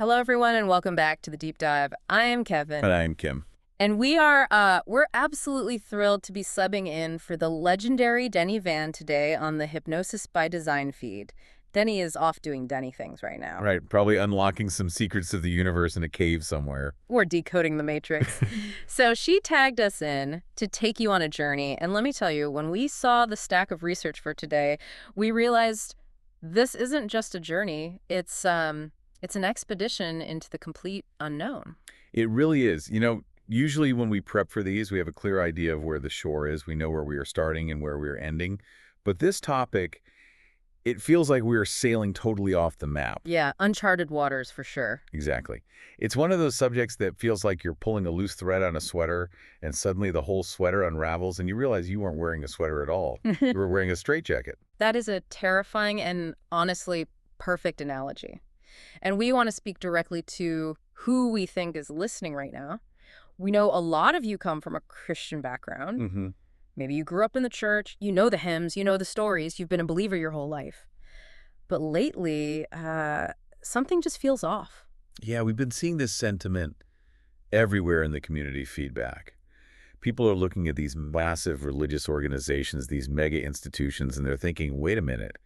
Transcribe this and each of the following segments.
Hello, everyone, and welcome back to the Deep Dive. I am Kevin. And I am Kim. And we're absolutely thrilled to be subbing in for the legendary Denny Van today on the Hypnosis by Design feed. Denny is off doing Denny things right now. Right, probably unlocking some secrets of the universe in a cave somewhere. Or decoding the Matrix. So she tagged us in to take you on a journey. And let me tell you, when we saw the stack of research for today, we realized this isn't just a journey. It's an expedition into the complete unknown. It really is. You know, usually when we prep for these, we have a clear idea of where the shore is. We know where we are starting and where we are ending. But this topic, it feels like we are sailing totally off the map. Yeah, uncharted waters for sure. Exactly. It's one of those subjects that feels like you're pulling a loose thread on a sweater, and suddenly the whole sweater unravels, and you realize you weren't wearing a sweater at all. You were wearing a straitjacket. That is a terrifying and honestly perfect analogy. And we want to speak directly to who we think is listening right now. We know a lot of you come from a Christian background. Mm-hmm. Maybe you grew up in the church, you know the hymns, you know the stories, you've been a believer your whole life. But lately, something just feels off. Yeah, we've been seeing this sentiment everywhere in the community feedback. People are looking at these massive religious organizations, these mega institutions, and they're thinking, wait a minute,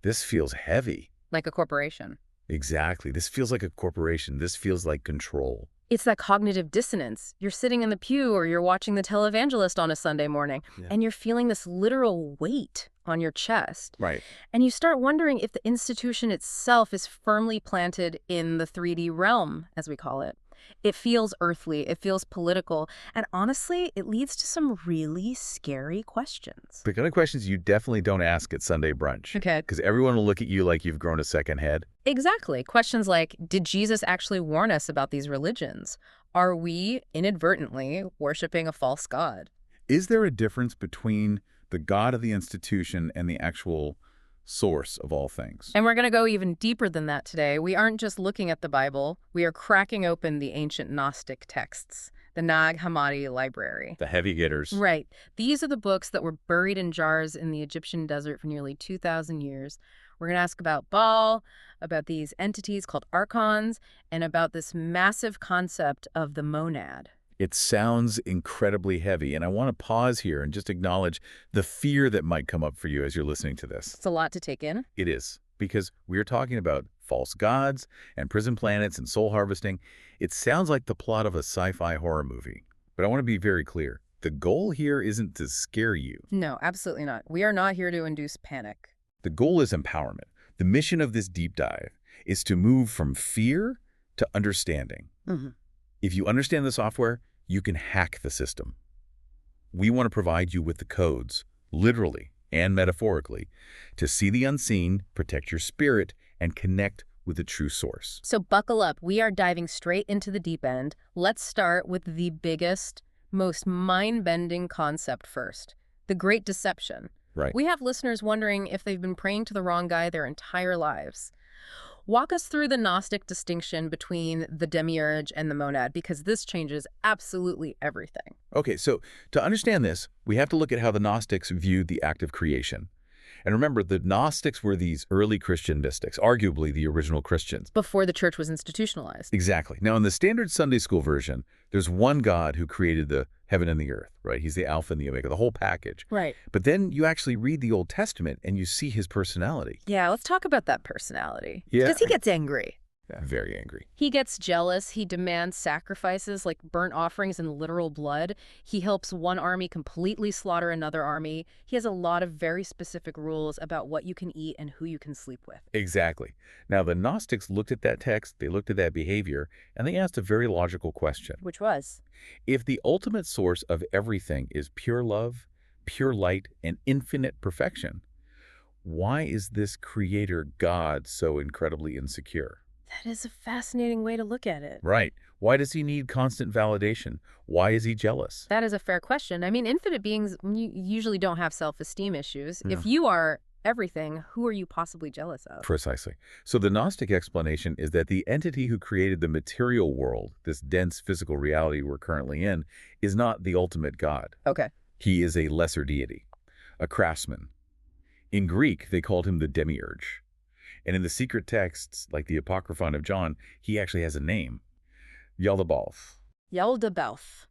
this feels heavy. Like a corporation. Exactly. This feels like a corporation. This feels like control. It's that cognitive dissonance. You're sitting in the pew or you're watching the televangelist on a Sunday morning, and you're feeling this literal weight on your chest. Right. And you start wondering if the institution itself is firmly planted in the 3D realm, as we call it. It feels earthly, it feels political, and honestly, it leads to some really scary questions. The kind of questions you definitely don't ask at Sunday brunch. Okay. Because everyone will look at you like you've grown a second head. Exactly. Questions like, did Jesus actually warn us about these religions? Are we inadvertently worshiping a false god? Is there a difference between the God of the institution and the actual source of all things? And we're going to go even deeper than that today. We aren't just looking at the Bible. We are cracking open the ancient Gnostic texts, the Nag Hammadi library. The heavy hitters. Right. These are the books that were buried in jars in the Egyptian desert for nearly 2,000 years. We're going to ask about Baal, about these entities called archons, and about this massive concept of the monad. It sounds incredibly heavy, and I want to pause here and just acknowledge the fear that might come up for you as you're listening to this. It's a lot to take in. It is, because we're talking about false gods and prison planets and soul harvesting. It sounds like the plot of a sci-fi horror movie, but I want to be very clear. The goal here isn't to scare you. No, absolutely not. We are not here to induce panic. The goal is empowerment. The mission of this deep dive is to move from fear to understanding. Mm-hmm. If you understand the software, you can hack the system. We want to provide you with the codes, literally and metaphorically, to see the unseen, protect your spirit, and connect with the true source. So buckle up. We are diving straight into the deep end. Let's start with the biggest, most mind-bending concept first, the Great Deception. Right. We have listeners wondering if they've been praying to the wrong guy their entire lives. Walk us through the Gnostic distinction between the Demiurge and the monad, because this changes absolutely everything. Okay, so to understand this, we have to look at how the Gnostics viewed the act of creation. And remember, the Gnostics were these early Christian mystics, arguably the original Christians. Before the church was institutionalized. Exactly. Now, in the standard Sunday school version, there's one God who created the heaven and the earth, right? He's the Alpha and the Omega, the whole package. Right. But then you actually read the Old Testament and you see his personality. Yeah, let's talk about that personality. Yeah. Because he gets angry. Yeah, very angry. He gets jealous. He demands sacrifices like burnt offerings and literal blood. He helps one army completely slaughter another army. He has a lot of very specific rules about what you can eat and who you can sleep with. Exactly. Now, the Gnostics looked at that text, they looked at that behavior, and they asked a very logical question. Which was? If the ultimate source of everything is pure love, pure light, and infinite perfection, why is this creator God so incredibly insecure? That is a fascinating way to look at it. Right. Why does he need constant validation? Why is he jealous? That is a fair question. I mean, infinite beings usually don't have self-esteem issues. No. If you are everything, who are you possibly jealous of? Precisely. So the Gnostic explanation is that the entity who created the material world, this dense physical reality we're currently in, is not the ultimate God. Okay. He is a lesser deity, a craftsman. In Greek, they called him the Demiurge. And in the secret texts, like the Apocryphon of John, he actually has a name. Yaldabaoth. Yaldabaoth.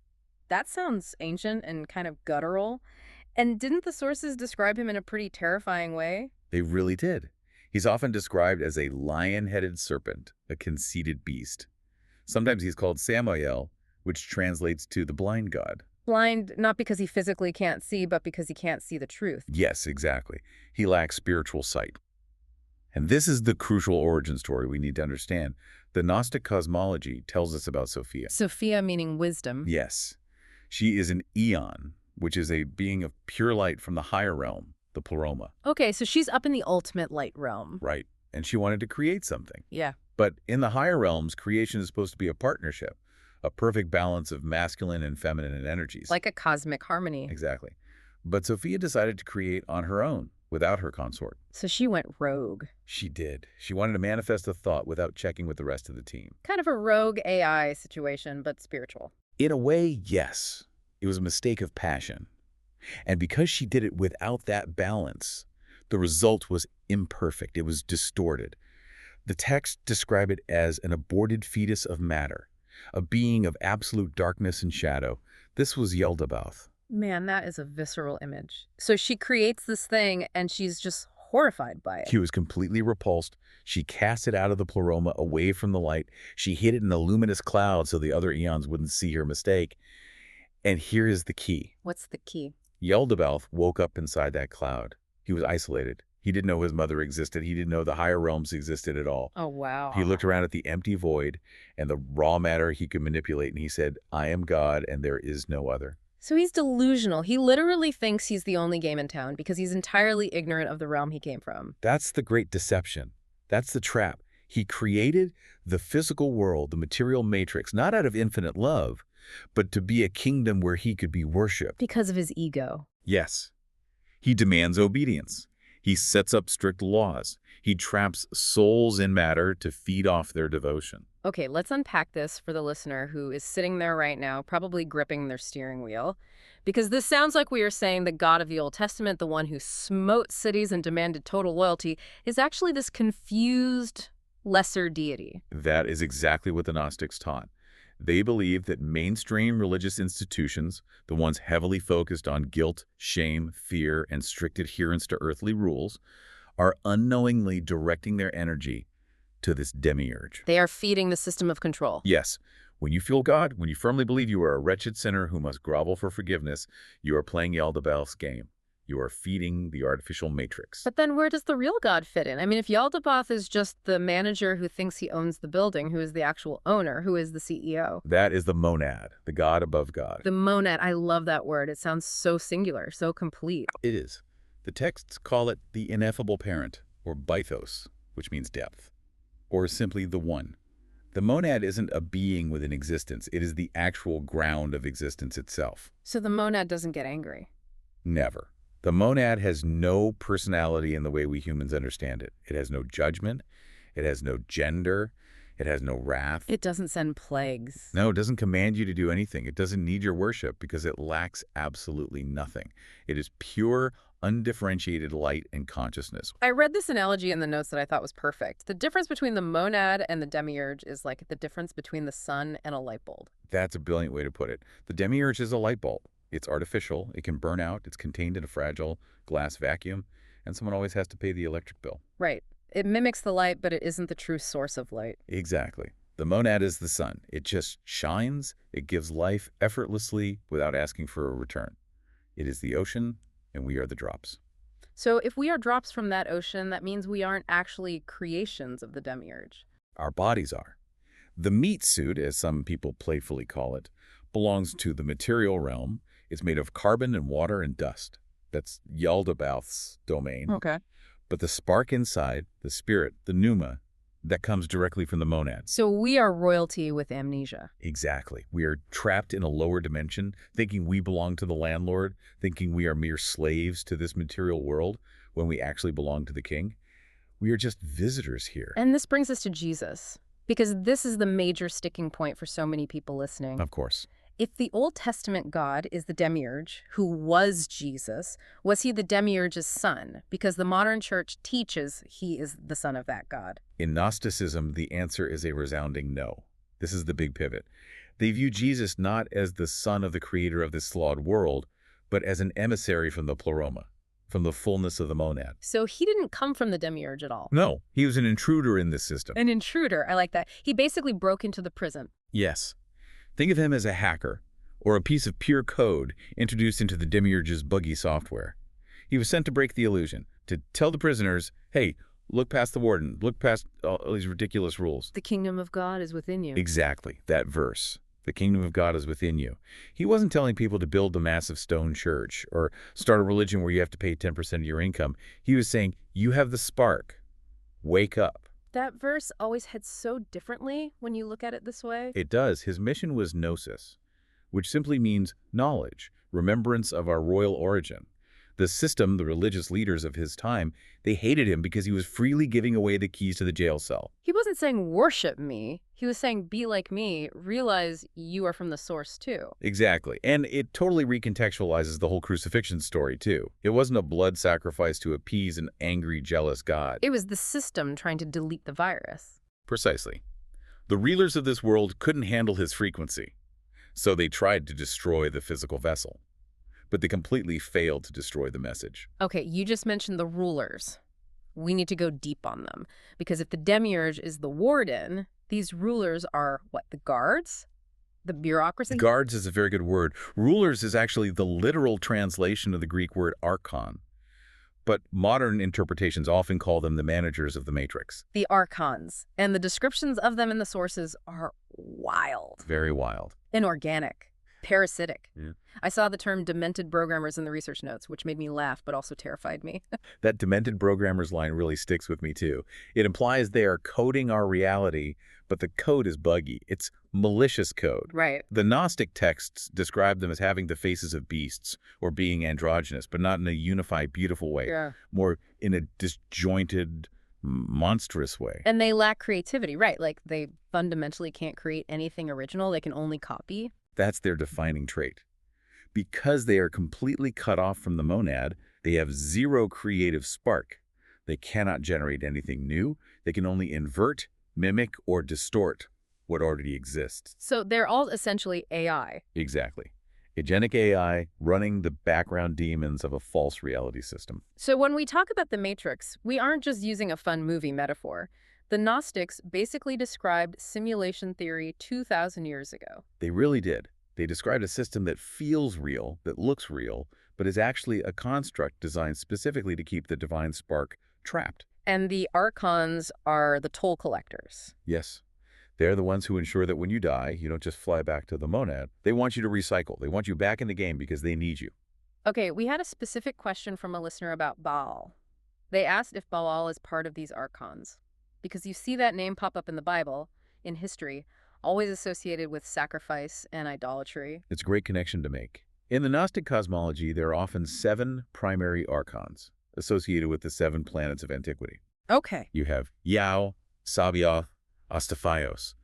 That sounds ancient and kind of guttural. And didn't the sources describe him in a pretty terrifying way? They really did. He's often described as a lion-headed serpent, a conceited beast. Sometimes he's called Samael, which translates to the blind god. Blind, not because he physically can't see, but because he can't see the truth. Yes, exactly. He lacks spiritual sight. And this is the crucial origin story we need to understand. The Gnostic cosmology tells us about Sophia. Sophia meaning wisdom. Yes. She is an eon, which is a being of pure light from the higher realm, the pleroma. Okay, so she's up in the ultimate light realm. Right. And she wanted to create something. Yeah. But in the higher realms, creation is supposed to be a partnership, a perfect balance of masculine and feminine energies. Like a cosmic harmony. Exactly. But Sophia decided to create on her own, without her consort. So she went rogue. She did. She wanted to manifest a thought without checking with the rest of the team. Kind of a rogue AI situation, but spiritual. In a way, yes. It was a mistake of passion. And because she did it without that balance, the result was imperfect. It was distorted. The texts describe it as an aborted fetus of matter, a being of absolute darkness and shadow. This was Yaldabaoth. Man, that is a visceral image. So she creates this thing, and she's just horrified by it. She was completely repulsed. She cast it out of the pleroma, away from the light. She hid it in a luminous cloud so the other eons wouldn't see her mistake. And here is the key. What's the key? Yaldabaoth woke up inside that cloud. He was isolated. He didn't know his mother existed. He didn't know the higher realms existed at all. Oh, wow. He looked around at the empty void and the raw matter he could manipulate, and he said, I am God and there is no other. So he's delusional. He literally thinks he's the only game in town because he's entirely ignorant of the realm he came from. That's the great deception. That's the trap. He created the physical world, the material matrix, not out of infinite love, but to be a kingdom where he could be worshipped. Because of his ego. Yes. He demands obedience. He sets up strict laws. He traps souls in matter to feed off their devotion. Okay, let's unpack this for the listener who is sitting there right now, probably gripping their steering wheel. Because this sounds like we are saying the God of the Old Testament, the one who smote cities and demanded total loyalty, is actually this confused lesser deity. That is exactly what the Gnostics taught. They believed that mainstream religious institutions, the ones heavily focused on guilt, shame, fear, and strict adherence to earthly rules, are unknowingly directing their energy to this demiurge. They are feeding the system of control. Yes. When you feel God, when you firmly believe you are a wretched sinner who must grovel for forgiveness, you are playing Yaldabaoth's game. You are feeding the artificial matrix. But then where does the real God fit in? I mean, if Yaldabaoth is just the manager who thinks he owns the building, who is the actual owner, who is the CEO? That is the monad, the God above God. The monad, I love that word. It sounds so singular, so complete. It is. The texts call it the ineffable parent, or bythos, which means depth, or simply the one. The monad isn't a being within existence. It is the actual ground of existence itself. So the monad doesn't get angry? Never. The monad has no personality in the way we humans understand it. It has no judgment. It has no gender. It has no wrath. It doesn't send plagues. No, it doesn't command you to do anything. It doesn't need your worship because it lacks absolutely nothing. It is pure, undifferentiated light and consciousness. I read this analogy in the notes that I thought was perfect. The difference between the monad and the demiurge is like the difference between the sun and a light bulb. That's a brilliant way to put it. The demiurge is a light bulb. It's artificial, it can burn out, it's contained in a fragile glass vacuum, and someone always has to pay the electric bill. Right. It mimics the light, but it isn't the true source of light. Exactly. The monad is the sun. It just shines, it gives life effortlessly without asking for a return. It is the ocean, and we are the drops. So if we are drops from that ocean, that means we aren't actually creations of the demiurge. Our bodies are. The meat suit, as some people playfully call it, belongs to the material realm. It's made of carbon and water and dust. That's Yaldabaoth's domain. Okay. But the spark inside, the spirit, the pneuma, that comes directly from the monad. So we are royalty with amnesia. Exactly. We are trapped in a lower dimension, thinking we belong to the landlord, thinking we are mere slaves to this material world when we actually belong to the king. We are just visitors here. And this brings us to Jesus, because this is the major sticking point for so many people listening. Of course. If the Old Testament God is the Demiurge, who was Jesus, was he the Demiurge's son? Because the modern church teaches he is the son of that God. In Gnosticism, the answer is a resounding no. This is the big pivot. They view Jesus not as the son of the creator of this flawed world, but as an emissary from the pleroma, from the fullness of the monad. So he didn't come from the Demiurge at all. No, he was an intruder in this system. An intruder, I like that. He basically broke into the prison. Yes. Think of him as a hacker, or a piece of pure code introduced into the Demiurge's buggy software. He was sent to break the illusion, to tell the prisoners, hey, look past the warden, look past all these ridiculous rules. The kingdom of God is within you. Exactly, that verse. The kingdom of God is within you. He wasn't telling people to build a massive stone church or start a religion where you have to pay 10% of your income. He was saying, you have the spark. Wake up. That verse always heads so differently when you look at it this way. It does. His mission was gnosis, which simply means knowledge, remembrance of our royal origin. The system, the religious leaders of his time, they hated him because he was freely giving away the keys to the jail cell. He wasn't saying worship me. He was saying be like me, realize you are from the source too. Exactly. And it totally recontextualizes the whole crucifixion story too. It wasn't a blood sacrifice to appease an angry, jealous God. It was the system trying to delete the virus. Precisely. The reelers of this world couldn't handle his frequency, so they tried to destroy the physical vessel. But they completely failed to destroy the message. Okay, you just mentioned the rulers. We need to go deep on them. Because if the Demiurge is the warden, these rulers are, what, the guards? The bureaucracy? Guards is a very good word. Rulers is actually the literal translation of the Greek word archon. But modern interpretations often call them the managers of the matrix. The archons. And the descriptions of them in the sources are wild. Very wild. Inorganic. Parasitic. Yeah. I saw the term demented programmers in the research notes, which made me laugh, but also terrified me. That demented programmers line really sticks with me too. It implies they are coding our reality, but the code is buggy. It's malicious code. Right. The Gnostic texts describe them as having the faces of beasts or being androgynous, but not in a unified, beautiful way. Yeah. More in a disjointed, monstrous way. And they lack creativity, right? Like they fundamentally can't create anything original. They can only copy. That's their defining trait. Because they are completely cut off from the monad, they have zero creative spark. They cannot generate anything new. They can only invert, mimic, or distort what already exists. So they're all essentially AI. Exactly. Agenic AI running the background demons of a false reality system. So when we talk about the Matrix, we aren't just using a fun movie metaphor. The Gnostics basically described simulation theory 2,000 years ago. They really did. They described a system that feels real, that looks real, but is actually a construct designed specifically to keep the divine spark trapped. And the archons are the toll collectors. Yes. They're the ones who ensure that when you die, you don't just fly back to the monad. They want you to recycle. They want you back in the game because they need you. Okay, we had a specific question from a listener about Baal. They asked if Baal is part of these archons. Because you see that name pop up in the Bible, in history, always associated with sacrifice and idolatry. It's a great connection to make. In the Gnostic cosmology, there are often 7 primary archons associated with the 7 planets of antiquity. Okay. You have Yao, Sabaoth, Astaphios.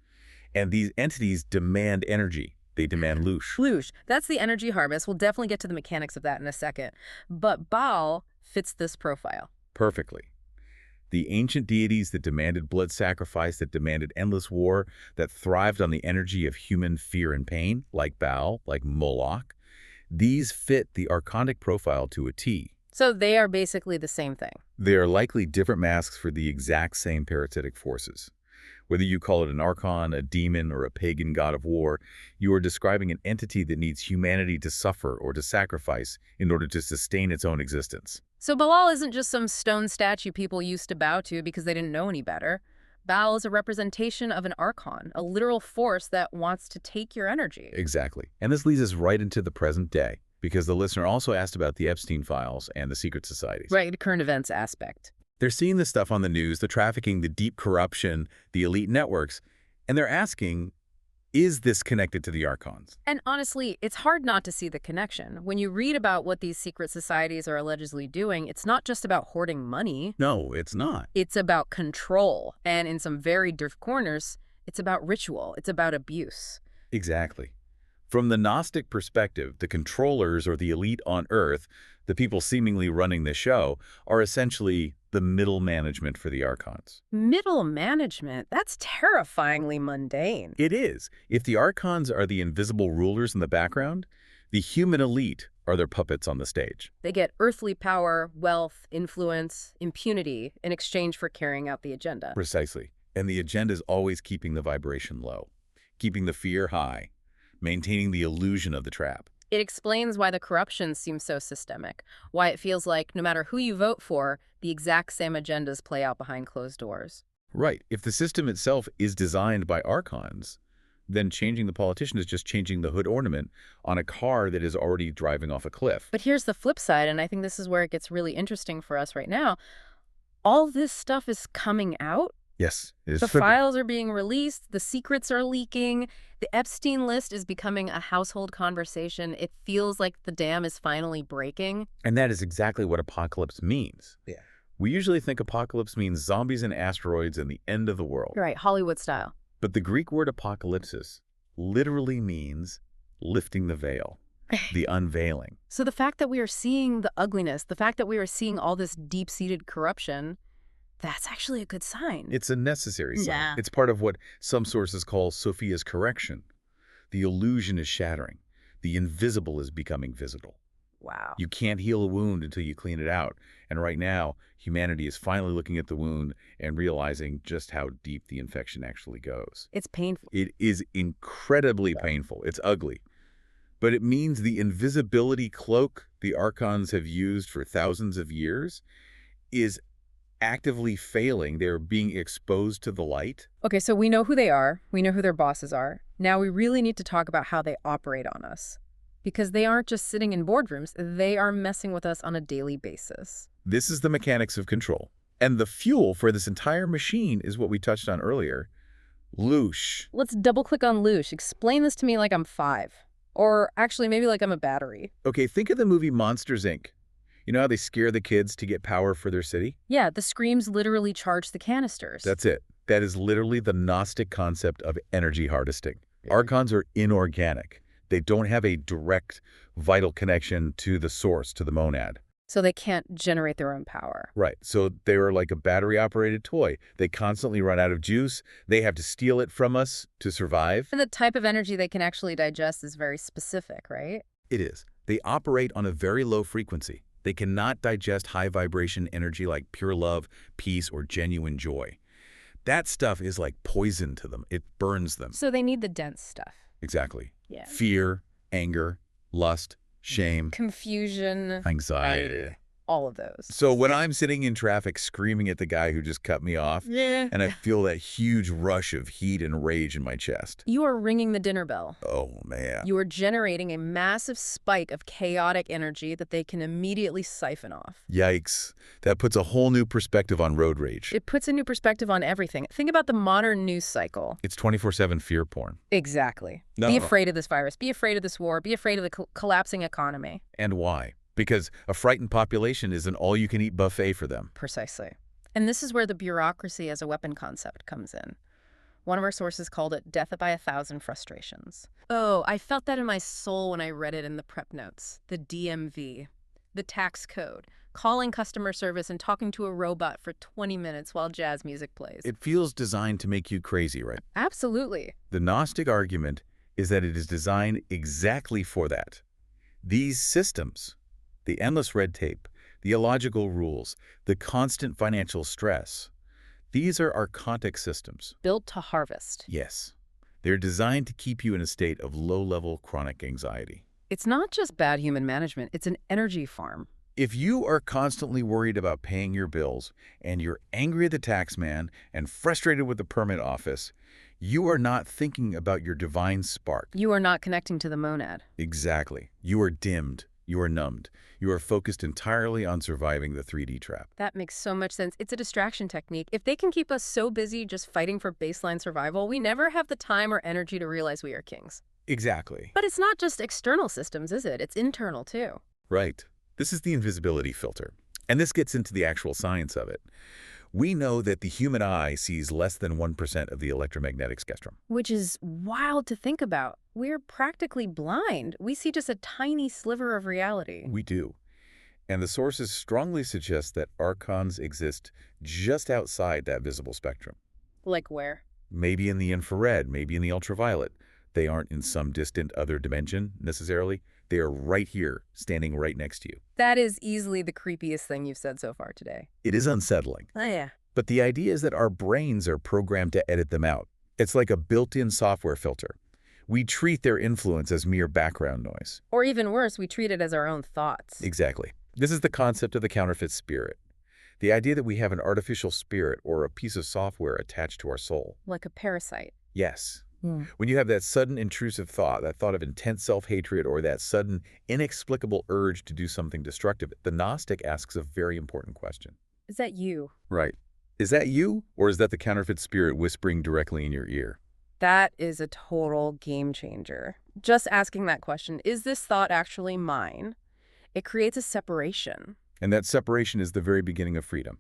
And these entities demand energy. They demand Loosh. Loosh. That's the energy harvest. We'll definitely get to the mechanics of that in a second. But Baal fits this profile. Perfectly. The ancient deities that demanded blood sacrifice, that demanded endless war, that thrived on the energy of human fear and pain, like Baal, like Moloch, these fit the archonic profile to a T. So they are basically the same thing. They are likely different masks for the exact same parasitic forces. Whether you call it an archon, a demon, or a pagan god of war, you are describing an entity that needs humanity to suffer or to sacrifice in order to sustain its own existence. So Baal isn't just some stone statue people used to bow to because they didn't know any better. Baal is a representation of an archon, a literal force that wants to take your energy. Exactly. And this leads us right into the present day, because the listener also asked about the Epstein files and the secret societies. Right, the current events aspect. They're seeing this stuff on the news, the trafficking, the deep corruption, the elite networks, and they're asking, is this connected to the archons? And honestly, it's hard not to see the connection. When you read about what these secret societies are allegedly doing, it's not just about hoarding money. No, it's not. It's about control. And in some very dark corners, it's about ritual. It's about abuse. Exactly. From the Gnostic perspective, the controllers or the elite on Earth, the people seemingly running the show, are essentially the middle management for the Archons. Middle management? That's terrifyingly mundane. It is. If the Archons are the invisible rulers in the background, the human elite are their puppets on the stage. They get earthly power, wealth, influence, impunity in exchange for carrying out the agenda. Precisely. And the agenda is always keeping the vibration low, keeping the fear high, maintaining the illusion of the trap. It explains why the corruption seems so systemic, why it feels like no matter who you vote for, the exact same agendas play out behind closed doors. Right. If the system itself is designed by Archons, then changing the politician is just changing the hood ornament on a car that is already driving off a cliff. But here's the flip side, and I think this is where it gets really interesting for us right now. All this stuff is coming out. Yes. The files are being released. The secrets are leaking. The Epstein list is becoming a household conversation. It feels like the dam is finally breaking. And that is exactly what apocalypse means. Yeah. We usually think apocalypse means zombies and asteroids and the end of the world. Right, Hollywood style. But the Greek word apocalypsis literally means lifting the veil, the unveiling. So the fact that we are seeing the ugliness, the fact that we are seeing all this deep-seated corruption, that's actually a good sign. It's a necessary sign. Yeah. It's part of what some sources call Sophia's correction. The illusion is shattering. The invisible is becoming visible. Wow. You can't heal a wound until you clean it out. And right now, humanity is finally looking at the wound and realizing just how deep the infection actually goes. It's painful. It is incredibly painful. It's ugly. But it means the invisibility cloak the Archons have used for thousands of years is actively failing. They're being exposed to the light. Okay, so we know who they are. We know who their bosses are. Now we really need to talk about how they operate on us. Because they aren't just sitting in boardrooms, they are messing with us on a daily basis. This is the mechanics of control. And the fuel for this entire machine is what we touched on earlier. Loosh. Let's double-click on Loosh. Explain this to me like I'm 5. Or actually, maybe like I'm a battery. Okay, think of the movie Monsters, Inc. You know how they scare the kids to get power for their city? Yeah, the screams literally charge the canisters. That's it. That is literally the Gnostic concept of energy harvesting. Archons are inorganic. They don't have a direct, vital connection to the source, to the monad. So they can't generate their own power. Right. So they are like a battery-operated toy. They constantly run out of juice. They have to steal it from us to survive. And the type of energy they can actually digest is very specific, right? It is. They operate on a very low frequency. They cannot digest high-vibration energy like pure love, peace, or genuine joy. That stuff is like poison to them. It burns them. So they need the dense stuff. Exactly. Yeah. Fear, anger, lust, shame, Confusion, anxiety. all of those. So when I'm sitting in traffic screaming at the guy who just cut me off, and I feel that huge rush of heat and rage in my chest. You are ringing the dinner bell. Oh, man. You are generating a massive spike of chaotic energy that they can immediately siphon off. Yikes. That puts a whole new perspective on road rage. It puts a new perspective on everything. Think about the modern news cycle. It's 24/7 fear porn. Exactly. No. Be afraid of this virus. Be afraid of this war. Be afraid of the collapsing economy. And why? Because a frightened population is an all-you-can-eat buffet for them. Precisely. And this is where the bureaucracy as a weapon concept comes in. One of our sources called it death by 1,000 frustrations. Oh, I felt that in my soul when I read it in the prep notes. The DMV, the tax code, calling customer service and talking to a robot for 20 minutes while jazz music plays. It feels designed to make you crazy, right? Absolutely. The Gnostic argument is that it is designed exactly for that. These systems, the endless red tape, the illogical rules, the constant financial stress, these are archonic systems. Built to harvest. Yes. They're designed to keep you in a state of low-level chronic anxiety. It's not just bad human management, it's an energy farm. If you are constantly worried about paying your bills, and you're angry at the tax man and frustrated with the permit office, you are not thinking about your divine spark. You are not connecting to the monad. Exactly. You are dimmed. You are numbed. You are focused entirely on surviving the 3D trap. That makes so much sense. It's a distraction technique. If they can keep us so busy just fighting for baseline survival, we never have the time or energy to realize we are kings. Exactly. But it's not just external systems, is it? It's internal, too. Right. This is the invisibility filter. And this gets into the actual science of it. We know that the human eye sees less than 1% of the electromagnetic spectrum. Which is wild to think about. We're practically blind. We see just a tiny sliver of reality. We do. And the sources strongly suggest that archons exist just outside that visible spectrum. Like where? Maybe in the infrared, maybe in the ultraviolet. They aren't in some distant other dimension, necessarily. They are right here, standing right next to you. That is easily the creepiest thing you've said so far today. It is unsettling. Oh, yeah. But the idea is that our brains are programmed to edit them out. It's like a built-in software filter. We treat their influence as mere background noise. Or even worse, we treat it as our own thoughts. Exactly. This is the concept of the counterfeit spirit. The idea that we have an artificial spirit or a piece of software attached to our soul. Like a parasite. Yes. When you have that sudden intrusive thought, that thought of intense self-hatred, or that sudden inexplicable urge to do something destructive, the Gnostic asks a very important question. Is that you? Right. Is that you, or is that the counterfeit spirit whispering directly in your ear? That is a total game changer. Just asking that question, is this thought actually mine? It creates a separation. And that separation is the very beginning of freedom.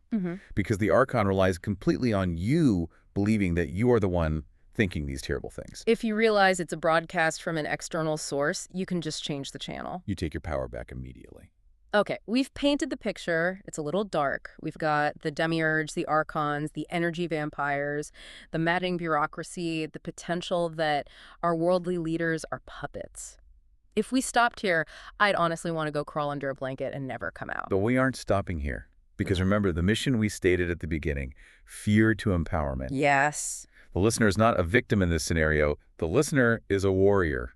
Because the Archon relies completely on you believing that you are the one thinking these terrible things. If you realize it's a broadcast from an external source, you can just change the channel. You take your power back immediately. Okay, we've painted the picture. It's a little dark. We've got the Demiurge, the Archons, the energy vampires, the maddening bureaucracy, the potential that our worldly leaders are puppets. If we stopped here, I'd honestly want to go crawl under a blanket and never come out. But we aren't stopping here. Because remember, the mission we stated at the beginning, fear to empowerment. Yes. The listener is not a victim in this scenario. The listener is a warrior,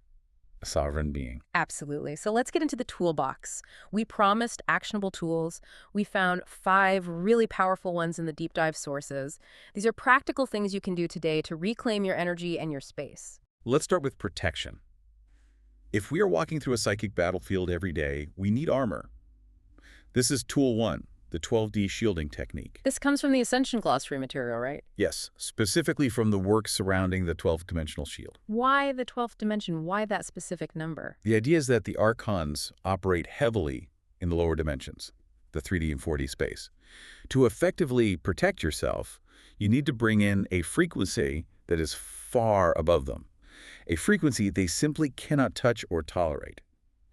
a sovereign being. Absolutely. So let's get into the toolbox. We promised actionable tools. We found 5 really powerful ones in the deep dive sources. These are practical things you can do today to reclaim your energy and your space. Let's start with protection. If we are walking through a psychic battlefield every day, we need armor. This is tool 1. The 12D shielding technique. This comes from the Ascension Glossary material, right? Yes, specifically from the work surrounding the 12th-dimensional shield. Why the 12th dimension? Why that specific number? The idea is that the Archons operate heavily in the lower dimensions, the 3D and 4D space. To effectively protect yourself, you need to bring in a frequency that is far above them, a frequency they simply cannot touch or tolerate.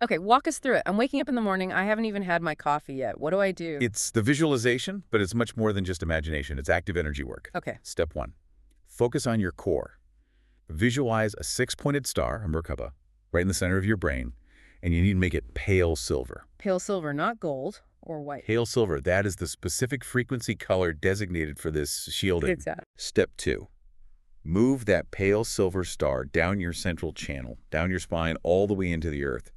Okay, walk us through it. I'm waking up in the morning. I haven't even had my coffee yet. What do I do? It's the visualization, but it's much more than just imagination. It's active energy work. Okay. Step 1. Focus on your core. Visualize a 6-pointed star, a Merkaba, right in the center of your brain, and you need to make it pale silver. Pale silver, not gold or white. Pale silver, that is the specific frequency color designated for this shielding. Exactly. Step 2. Move that pale silver star down your central channel, down your spine, all the way into the earth.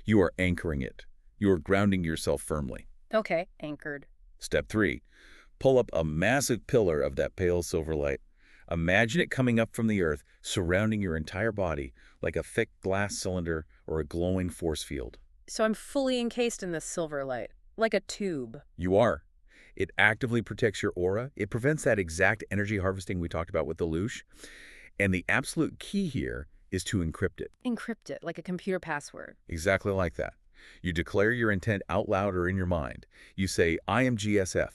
You are anchoring it. You are grounding yourself firmly. Okay, anchored. Step 3. Pull up a massive pillar of that pale silver light. Imagine it coming up from the earth, surrounding your entire body like a thick glass cylinder or a glowing force field. So I'm fully encased in this silver light, like a tube. You are. It actively protects your aura. It prevents that exact energy harvesting we talked about with the Loosh. And the absolute key here is to encrypt it. Encrypt it, like a computer password. Exactly like that. You declare your intent out loud or in your mind. You say, I am GSF,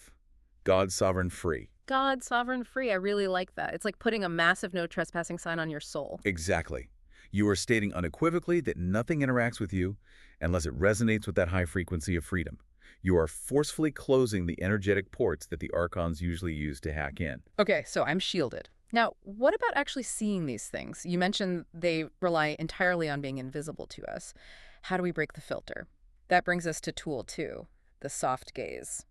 God Sovereign Free. God, sovereign free. I really like that. It's like putting a massive no trespassing sign on your soul. Exactly. You are stating unequivocally that nothing interacts with you unless it resonates with that high frequency of freedom. You are forcefully closing the energetic ports that the Archons usually use to hack in. Okay, so I'm shielded. Now, what about actually seeing these things? You mentioned they rely entirely on being invisible to us. How do we break the filter? That brings us to tool 2, the soft gaze.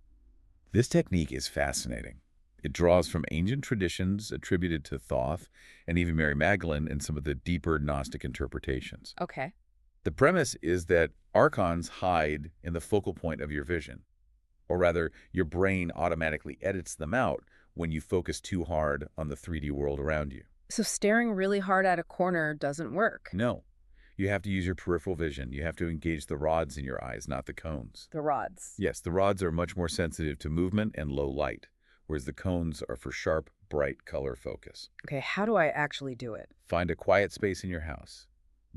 This technique is fascinating. It draws from ancient traditions attributed to Thoth and even Mary Magdalene in some of the deeper Gnostic interpretations. Okay. The premise is that Archons hide in the focal point of your vision. Or rather, your brain automatically edits them out when you focus too hard on the 3D world around you. So staring really hard at a corner doesn't work. No. You have to use your peripheral vision. You have to engage the rods in your eyes, not the cones. The rods. Yes, the rods are much more sensitive to movement and low light, whereas the cones are for sharp, bright color focus. Okay, how do I actually do it? Find a quiet space in your house.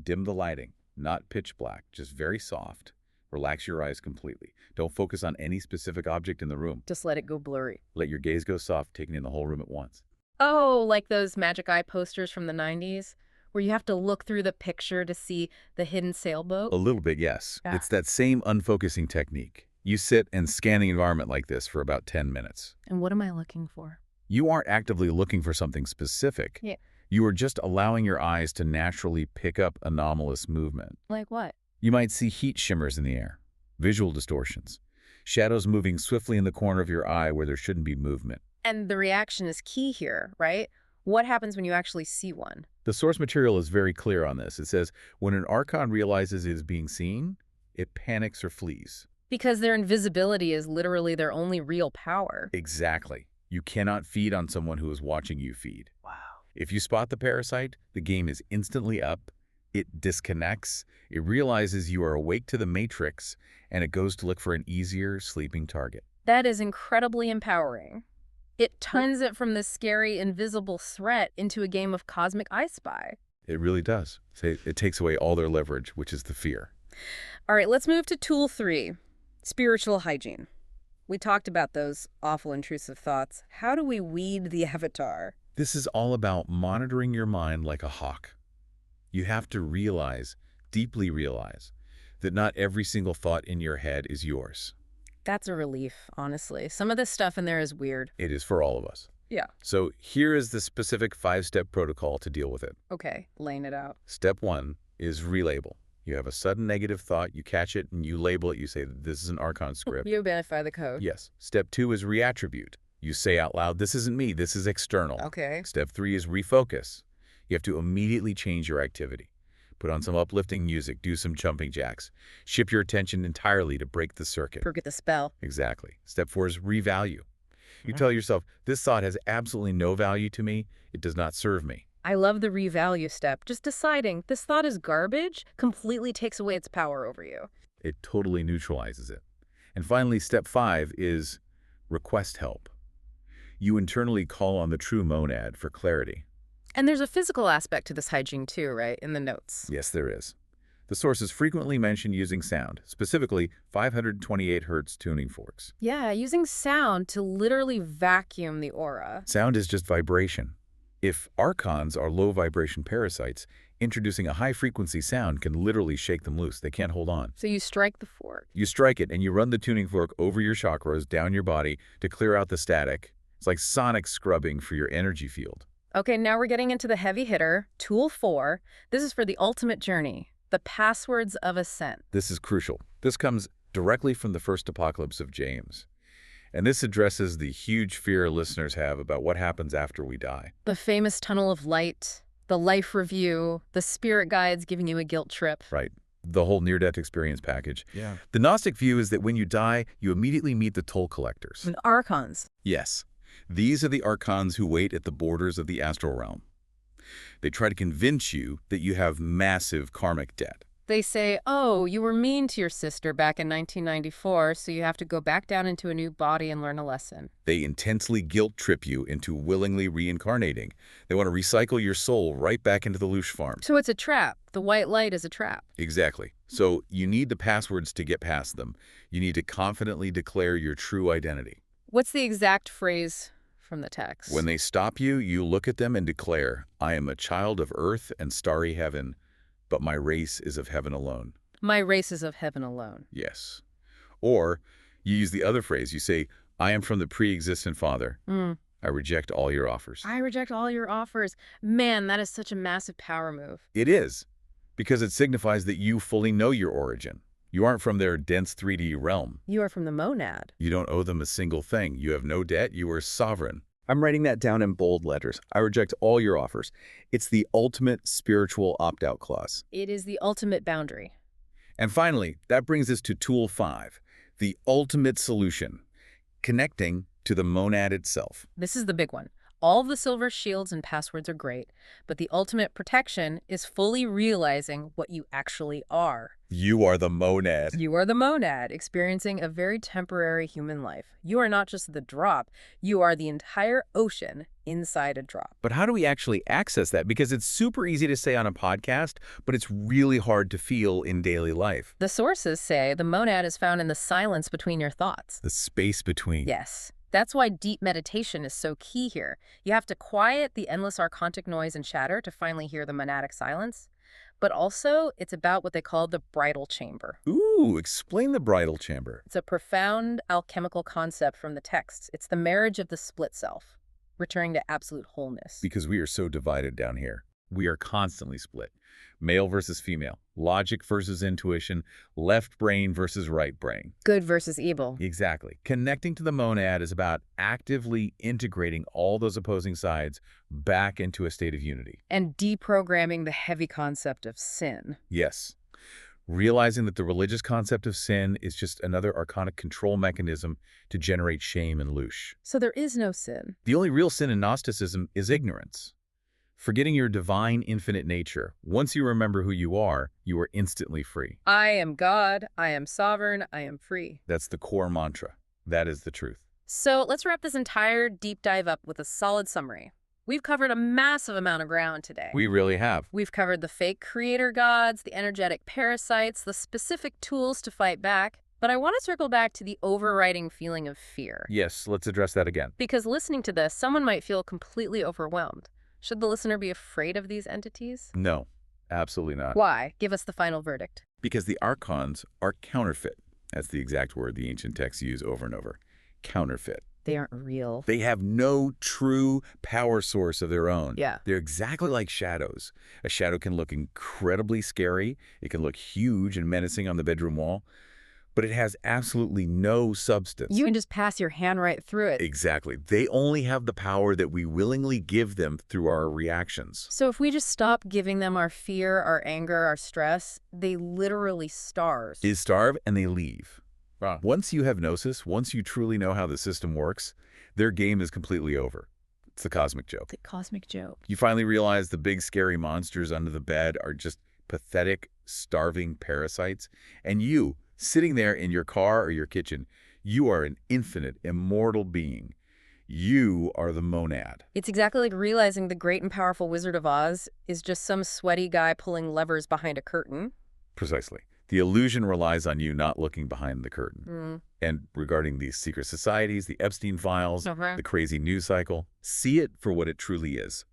Dim the lighting, not pitch black, just very soft. Relax your eyes completely. Don't focus on any specific object in the room. Just let it go blurry. Let your gaze go soft, taking in the whole room at once. Oh, like those magic eye posters from the 90s, where you have to look through the picture to see the hidden sailboat? A little bit, yes. Yeah. It's that same unfocusing technique. You sit and scan the environment like this for about 10 minutes. And what am I looking for? You aren't actively looking for something specific. Yeah. You are just allowing your eyes to naturally pick up anomalous movement. Like what? You might see heat shimmers in the air, visual distortions, shadows moving swiftly in the corner of your eye where there shouldn't be movement. And the reaction is key here, right? What happens when you actually see one? The source material is very clear on this. It says, when an Archon realizes it is being seen, it panics or flees. Because their invisibility is literally their only real power. Exactly. You cannot feed on someone who is watching you feed. Wow. If you spot the parasite, the game is instantly up. It disconnects. It realizes you are awake to the matrix, and it goes to look for an easier, sleeping target. That is incredibly empowering. It turns it from this scary, invisible threat into a game of cosmic I Spy. It really does. It takes away all their leverage, which is the fear. All right, let's move to tool 3, spiritual hygiene. We talked about those awful intrusive thoughts. How do we weed the avatar? This is all about monitoring your mind like a hawk. You have to realize, deeply realize, that not every single thought in your head is yours. That's a relief, honestly. Some of this stuff in there is weird. It is for all of us. Yeah. So here is the specific 5-step protocol to deal with it. Okay, laying it out. Step 1 is relabel. You have a sudden negative thought, you catch it, and you label it. You say, this is an Archon script. You identify the code. Yes. Step 2 is reattribute. You say out loud, this isn't me, this is external. Okay. Step 3 is refocus. You have to immediately change your activity. Put on some uplifting music, do some jumping jacks. Shift your attention entirely to break the circuit. Forget the spell. Exactly. Step 4 is revalue. You tell yourself, this thought has absolutely no value to me. It does not serve me. I love the revalue step. Just deciding this thought is garbage completely takes away its power over you. It totally neutralizes it. And finally, step 5 is request help. You internally call on the true monad for clarity. And there's a physical aspect to this hygiene too, right, in the notes? Yes, there is. The sources frequently mention using sound, specifically 528 Hz tuning forks. Yeah, using sound to literally vacuum the aura. Sound is just vibration. If Archons are low-vibration parasites, introducing a high-frequency sound can literally shake them loose. They can't hold on. So you strike the fork. You strike it, and you run the tuning fork over your chakras, down your body, to clear out the static. It's like sonic scrubbing for your energy field. Okay, now we're getting into the heavy hitter, tool 4. This is for the ultimate journey, the passwords of ascent. This is crucial. This comes directly from the first apocalypse of James. And this addresses the huge fear listeners have about what happens after we die. The famous tunnel of light, the life review, the spirit guides giving you a guilt trip. Right. The whole near-death experience package. Yeah. The Gnostic view is that when you die, you immediately meet the toll collectors. And Archons. Yes. These are the Archons who wait at the borders of the astral realm. They try to convince you that you have massive karmic debt. They say, oh, you were mean to your sister back in 1994, so you have to go back down into a new body and learn a lesson. They intensely guilt-trip you into willingly reincarnating. They want to recycle your soul right back into the Loosh farm. So it's a trap. The white light is a trap. Exactly. So you need the passwords to get past them. You need to confidently declare your true identity. What's the exact phrase from the text? When they stop you, you look at them and declare, I am a child of earth and starry heaven, but my race is of heaven alone. My race is of heaven alone. Yes. Or you use the other phrase. You say, I am from the pre-existent Father. I reject all your offers. I reject all your offers. Man, that is such a massive power move. It is, because it signifies that you fully know your origin. You aren't from their dense 3D realm. You are from the monad. You don't owe them a single thing. You have no debt. You are sovereign. I'm writing that down in bold letters. I reject all your offers. It's the ultimate spiritual opt-out clause. It is the ultimate boundary. And finally, that brings us to tool 5, the ultimate solution, connecting to the monad itself. This is the big one. All the silver shields and passwords are great, but the ultimate protection is fully realizing what you actually are. You are the monad. You are the monad, experiencing a very temporary human life. You are not just the drop, you are the entire ocean inside a drop. But how do we actually access that? Because it's super easy to say on a podcast, but it's really hard to feel in daily life. The sources say the monad is found in the silence between your thoughts. The space between. Yes. That's why deep meditation is so key here. You have to quiet the endless archonic noise and chatter to finally hear the monadic silence. But also, it's about what they call the bridal chamber. Ooh, explain the bridal chamber. It's a profound alchemical concept from the texts. It's the marriage of the split self, returning to absolute wholeness. Because we are so divided down here. We are constantly split. Male versus female, logic versus intuition, left brain versus right brain. Good versus evil. Exactly. Connecting to the monad is about actively integrating all those opposing sides back into a state of unity. And deprogramming the heavy concept of sin. Yes. Realizing that the religious concept of sin is just another archonic control mechanism to generate shame and loosh. So there is no sin. The only real sin in Gnosticism is ignorance. Forgetting your divine infinite nature. Once you remember who you are instantly free. I am God, I am sovereign, I am free. That's the core mantra. That is the truth. So let's wrap this entire deep dive up with a solid summary. We've covered a massive amount of ground today. We really have. We've covered the fake creator gods, the energetic parasites, the specific tools to fight back. But I want to circle back to the overriding feeling of fear. Yes, let's address that again. Because listening to this, someone might feel completely overwhelmed. Should the listener be afraid of these entities? No, absolutely not. Why? Give us the final verdict. Because the archons are counterfeit. That's the exact word the ancient texts use over and over. Counterfeit. They aren't real. They have no true power source of their own. Yeah. They're exactly like shadows. A shadow can look incredibly scary. It can look huge and menacing on the bedroom wall. But it has absolutely no substance. You can just pass your hand right through it. Exactly. They only have the power that we willingly give them through our reactions. So if we just stop giving them our fear, our anger, our stress, they literally starve. They starve and they leave. Wow. Once you have gnosis, once you truly know how the system works, their game is completely over. It's the cosmic joke. The cosmic joke. You finally realize the big scary monsters under the bed are just pathetic, starving parasites, and you, sitting there in your car or your kitchen, you are an infinite, immortal being. You are the monad. It's exactly like realizing the great and powerful Wizard of Oz is just some sweaty guy pulling levers behind a curtain. Precisely. The illusion relies on you not looking behind the curtain. And regarding these secret societies, the Epstein files, the crazy news cycle, see it for what it truly is.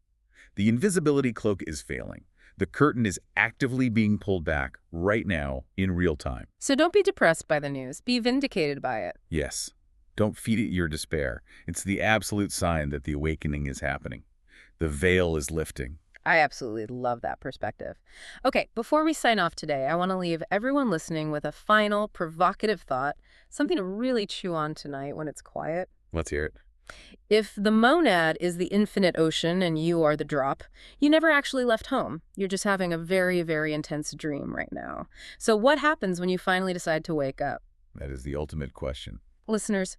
The invisibility cloak is failing. The curtain is actively being pulled back right now in real time. So don't be depressed by the news. Be vindicated by it. Yes. Don't feed it your despair. It's the absolute sign that the awakening is happening. The veil is lifting. I absolutely love that perspective. Okay, before we sign off today, I want to leave everyone listening with a final, provocative thought, something to really chew on tonight when it's quiet. Let's hear it. If the monad is the infinite ocean and you are the drop, you never actually left home. You're just having a very, very intense dream right now. So what happens when you finally decide to wake up? That is the ultimate question. Listeners,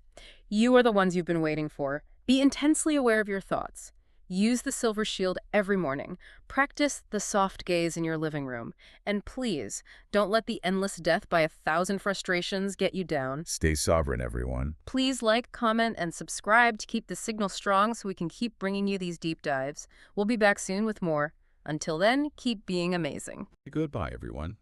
you are the ones you've been waiting for. Be intensely aware of your thoughts. Use the silver shield every morning. Practice the soft gaze in your living room. And please, don't let the endless death by 1,000 frustrations get you down. Stay sovereign, everyone. Please like, comment, and subscribe to keep the signal strong so we can keep bringing you these deep dives. We'll be back soon with more. Until then, keep being amazing. Goodbye, everyone.